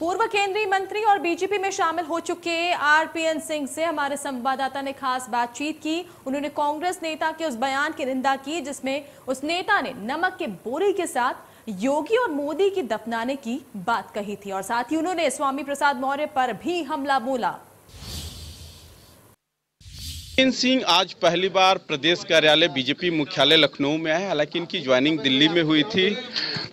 पूर्व केंद्रीय मंत्री और बीजेपी में शामिल हो चुके आरपीएन सिंह से हमारे संवाददाता ने खास बातचीत की। उन्होंने कांग्रेस नेता के उस बयान की निंदा की जिसमें उस नेता ने नमक के बोरे के साथ योगी और मोदी की दफनाने की बात कही थी और साथ ही उन्होंने स्वामी प्रसाद मौर्य पर भी हमला बोला। आरपीएन सिंह आज पहली बार प्रदेश कार्यालय बीजेपी मुख्यालय लखनऊ में आए। हालांकि इनकी ज्वाइनिंग दिल्ली में हुई थी।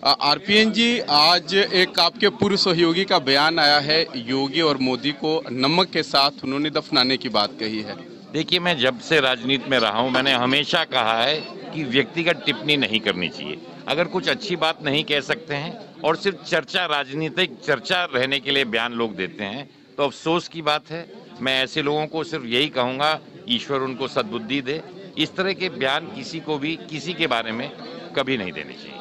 आरपीएन जी, आज एक आपके पूर्व सहयोगी का बयान आया है, योगी और मोदी को नमक के साथ उन्होंने दफनाने की बात कही है। देखिए, मैं जब से राजनीति में रहा हूं, मैंने हमेशा कहा है कि व्यक्तिगत टिप्पणी नहीं करनी चाहिए। अगर कुछ अच्छी बात नहीं कह सकते हैं और सिर्फ चर्चा, राजनीतिक चर्चा रहने के लिए बयान लोग देते हैं तो अफसोस की बात है। मैं ऐसे लोगों को सिर्फ यही कहूंगा, ईश्वर उनको सद्बुद्धि दे। इस तरह के बयान किसी को भी किसी के बारे में कभी नहीं देने चाहिए।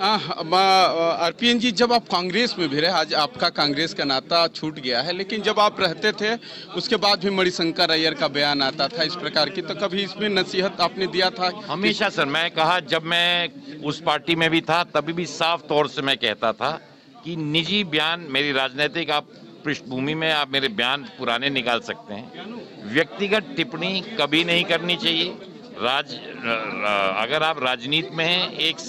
आरपीएन जी, जब आप कांग्रेस में भी रहे, आज आपका कांग्रेस का नाता छूट गया है, लेकिन जब आप रहते थे उसके बाद भी मणिशंकर अय्यर का बयान आता था इस प्रकार की, तो कभी इसमें नसीहत आपने दिया था? हमेशा सर, मैं कहा, जब मैं उस पार्टी में भी था तभी भी साफ तौर से मैं कहता था कि निजी बयान, मेरी राजनीतिक आप पृष्ठभूमि में आप मेरे बयान पुराने निकाल सकते हैं, व्यक्तिगत टिप्पणी कभी नहीं करनी चाहिए। अगर आप राजनीति में हैं, एक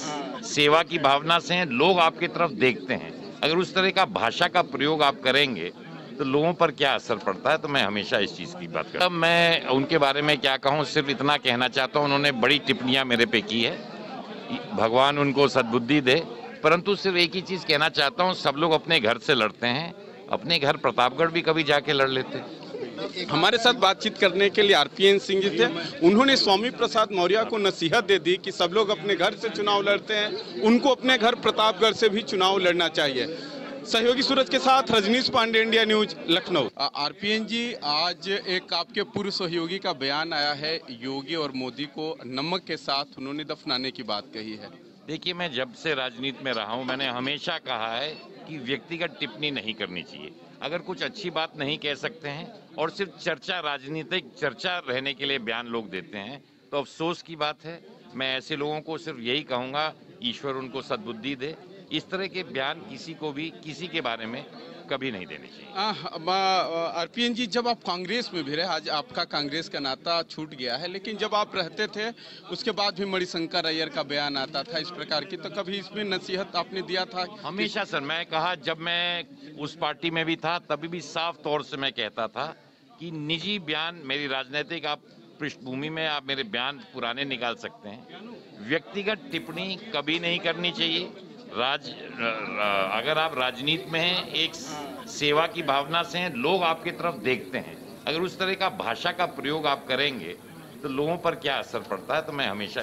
सेवा की भावना से हैं, लोग आपकी तरफ देखते हैं, अगर उस तरह का भाषा का प्रयोग आप करेंगे तो लोगों पर क्या असर पड़ता है, तो मैं हमेशा इस चीज़ की बात करता हूं। मैं उनके बारे में क्या कहूं, सिर्फ इतना कहना चाहता हूं, उन्होंने बड़ी टिप्पणियां मेरे पे की है, भगवान उनको सद्बुद्धि दे। परंतु सिर्फ एक ही चीज़ कहना चाहता हूँ, सब लोग अपने घर से लड़ते हैं, अपने घर प्रतापगढ़ भी कभी जाके लड़ लेते हैं। हमारे साथ बातचीत करने के लिए आरपीएन सिंह जी थे। उन्होंने स्वामी प्रसाद मौर्य को नसीहत दे दी कि सब लोग अपने घर से चुनाव लड़ते हैं, उनको अपने घर प्रतापगढ़ से भी चुनाव लड़ना चाहिए। सहयोगी सूरज के साथ Rajneesh Pandey, India news, Lucknow. RPN ji, आज एक आपके पूर्व सहयोगी का बयान आया है, योगी और मोदी को नमक के साथ उन्होंने दफनाने की बात कही है। देखिए, मैं जब से राजनीति में रहा हूं, मैंने हमेशा कहा है कि व्यक्तिगत टिप्पणी नहीं करनी चाहिए। अगर कुछ अच्छी बात नहीं कह सकते हैं और सिर्फ चर्चा, राजनीतिक चर्चा रहने के लिए बयान लोग देते हैं तो अफसोस की बात है। मैं ऐसे लोगों को सिर्फ यही कहूंगा, ईश्वर उनको सद्बुद्धि दे। इस तरह के बयान किसी को भी किसी के बारे में कभी नहीं देने चाहिए। आरपीएन जी, जब आप कांग्रेस में भी रहे, आज आपका कांग्रेस का नाता छूट गया है, लेकिन जब आप रहते थे उसके बाद भी मणिशंकर अय्यर का बयान आता था इस प्रकार की, तो कभी इसमें नसीहत आपने दिया था? हमेशा सर, मैं कहा, जब मैं उस पार्टी में भी था तभी भी साफ तौर से मैं कहता था कि निजी बयान, मेरी राजनीतिक आप पृष्ठभूमि में आप मेरे बयान पुराने निकाल सकते हैं, व्यक्तिगत टिप्पणी कभी नहीं करनी चाहिए। अगर आप राजनीति में हैं, एक सेवा की भावना से हैं, लोग आपकी तरफ देखते हैं, अगर उस तरह का भाषा का प्रयोग आप करेंगे तो लोगों पर क्या असर पड़ता है, तो मैं हमेशा